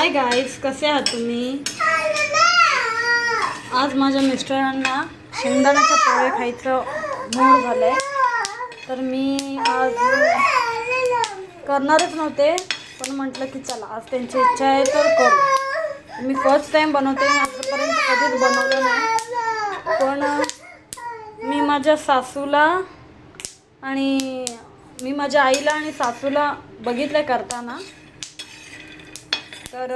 Hi guys, कसे आहात तुम्ही? आज माझ्या मिस्टरांना शेंगदाण्याचे पोळे खायचं मूड झालंय, तर मी आज करणारच नव्हते, पण म्हटलं की चला आज त्यांची इच्छा आहे तर करू. मी फर्स्ट टाइम बनवते, मी आजपर्यंत कधीच बनवलं नाही, पण मी माझ्या सासूला आणि मी माझ्या आईला आणि सासूला बघितलं करताना, तर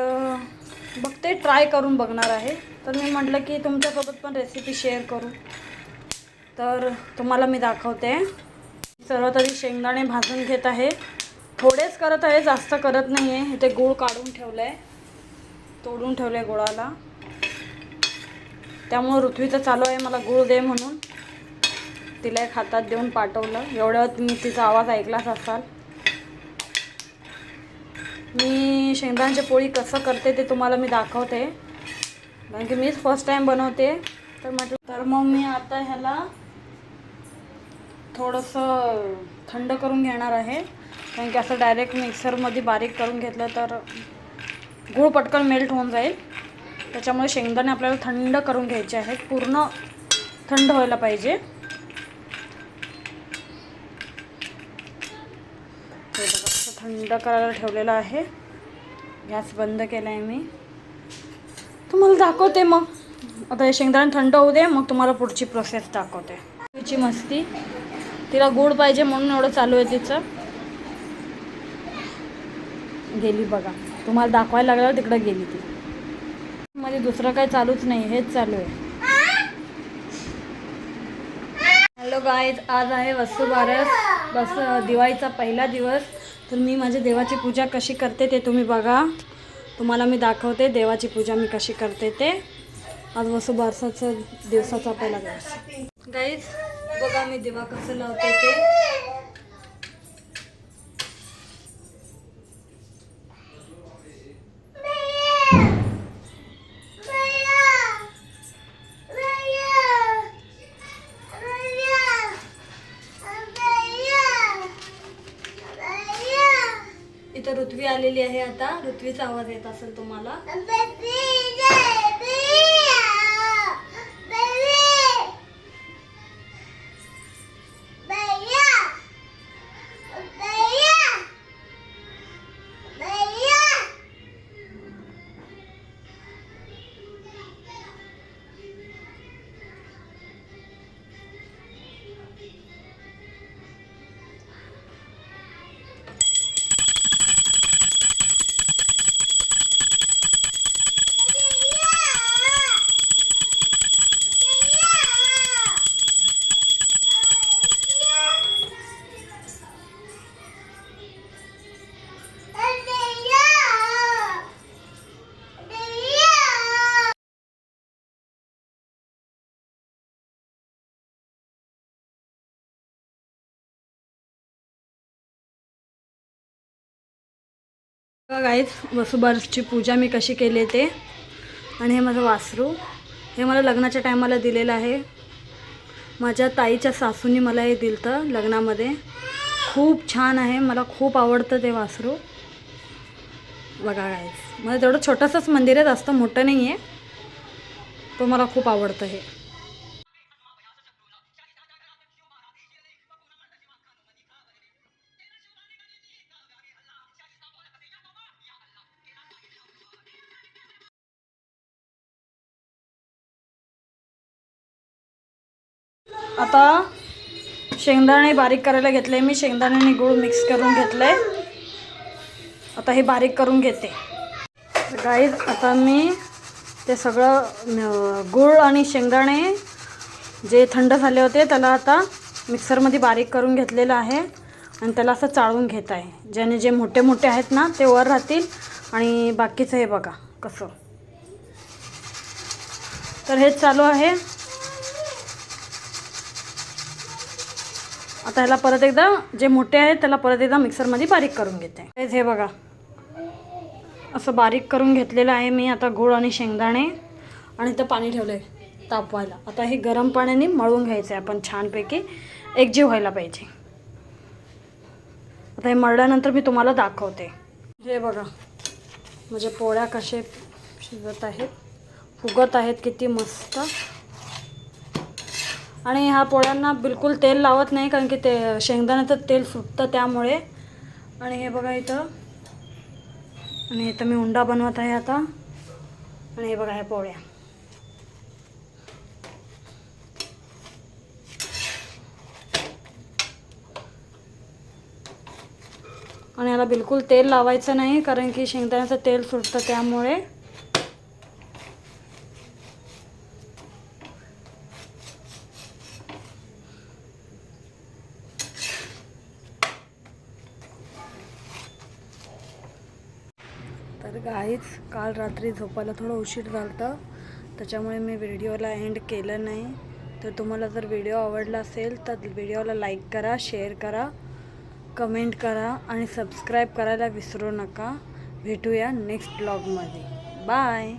बघते ट्राय करून बघणार आहे. तर मी म्हटलं की तुमच्यासोबत पण रेसिपी शेअर करू, तर तुम्हाला मी दाखवते. सर्वात आधी शेंगदाणे भाजून घेत आहे, थोडेच करत आहे, जास्त करत नाही आहे. इथे गूळ काढून ठेवलं आहे, तोडून ठेवलं आहे गुळाला, त्यामुळे ऋत्वीचं चालू आहे मला गूळ दे म्हणून. तिला एक हातात देऊन पाठवलं. एवढ्यात मी तिचा आवाज ऐकलाच असाल. मी शेंगदाण्याची पोळी कसं करते ते तुम्हाला मी दाखवते, कारण की मीच फर्स्ट टाईम बनवते. तर म्हटलं तर मग मी आता ह्याला थोडंसं थंड करून घेणार आहे, कारण की असं डायरेक्ट मिक्सरमध्ये बारीक करून घेतलं तर गूळ पटकन मेल्ट होऊन जाईल. त्याच्यामुळे शेंगदाणे आपल्याला थंड करून घ्यायचे आहेत, पूर्ण थंड व्हायला पाहिजे. थंड करायला ठेवलेलं आहे. गॅस बंद केला आहे मी. तुम्हाला दाखवते मग. आता हे शेंगदाणे थंड होऊ दे, मग तुम्हाला पुढची प्रोसेस दाखवते. तिची मस्ती, तिला गोड पाहिजे म्हणून एवढं चालू आहे तिचं. गेली बघा, तुम्हाला दाखवायला लागल्यावर तिकडं गेली ती. मध्ये दुसरं काही चालूच नाही, हेच चालू आहे. हॅलो गाईज, आज आहे वसुबारस, बस दिवाळीचा पहिला दिवस. तर मी माझ्या देवाची पूजा कशी करते ते तुम्ही बघा. तुम्हाला मी दाखवते देवाची पूजा मी कशी करते ते. आज वसुबारसाचा दिवसाचा पहिला दिवस. गाईज बघा मी दिवा कसं लावते ते. इथं ऋत्वी आलेली आहे. आता ऋत्वीचा आवाज येत असेल तुम्हाला. गाईज वसुबारसची पूजा मी कशी केली ते. आणि हे माझं वासरू, हे मला लग्नाच्या टायमाला दिलेलं आहे. माझ्या ताईच्या सासूनी मला हे दिलं लग्नामध्ये. खूप छान आहे, मला खूप आवडतं ते वासरू. बघा गाईज, मला तेवढं छोटंसंच मंदिर आहे, जास्त मोठं नाही आहे, तो मला खूप आवडतं हे. आता शेंगदाणे बारीक करायला घेतले मी. शेंगदाणे आणि गूळ मिक्स करून घेतलंय. आता हे बारीक करून घेते. गाईज आता मी ते सगळं गूळ आणि शेंगदाणे जे थंड झाले होते त्याला आता मिक्सरमध्ये बारीक करून घेतलेलं आहे, आणि त्याला असं चाळून घेत आहे, ज्याने जे मोठे मोठे आहेत ना ते वर राहतील, आणि बाकीचं हे बघा कसं. तर हेच चालू आहे. आता ह्याला परत एकदा जे मोठे आहेत त्याला परत एकदा मिक्सरमध्ये बारीक करून घेते. हे बघा असं बारीक करून घेतलेलं आहे मी. आता गूळ आणि शेंगदाणे, आणि इथं पाणी ठेवलं आहे तापवायला. आता हे गरम पाण्याने मळून घ्यायचं आहे आपण छानपैकी, एकजीव व्हायला पाहिजे. आता हे मळल्यानंतर मी तुम्हाला दाखवते. हे बघा म्हणजे पोळ्या कसे शिजत आहेत, फुगत आहेत किती मस्त. आणि ह्या पोळ्यांना बिलकुल तेल लावत नाही, कारण की ते शेंगदाण्याचं तेल सुटतं त्यामुळे. आणि हे बघा इथं, आणि इथं मी उंडा बनवत आहे आता. आणि हे बघा ह्या पोळ्या. आणि याला बिलकुल तेल लावायचं नाही, कारण की शेंगदाण्याचं तेल सुटतं त्यामुळे. तर गाईज, काल रात्री झोपायला थोडं उशीर झाला होता, त्याच्यामुळे मी व्हिडिओला एंड केलं नाही. तर तुम्हाला जर व्हिडिओ आवडला असेल तर व्हिडिओला लाईक करा, शेअर करा, कमेंट करा आणि सबस्क्राईब करायला विसरू नका. भेटूया नेक्स्ट ब्लॉगमध्ये. बाय.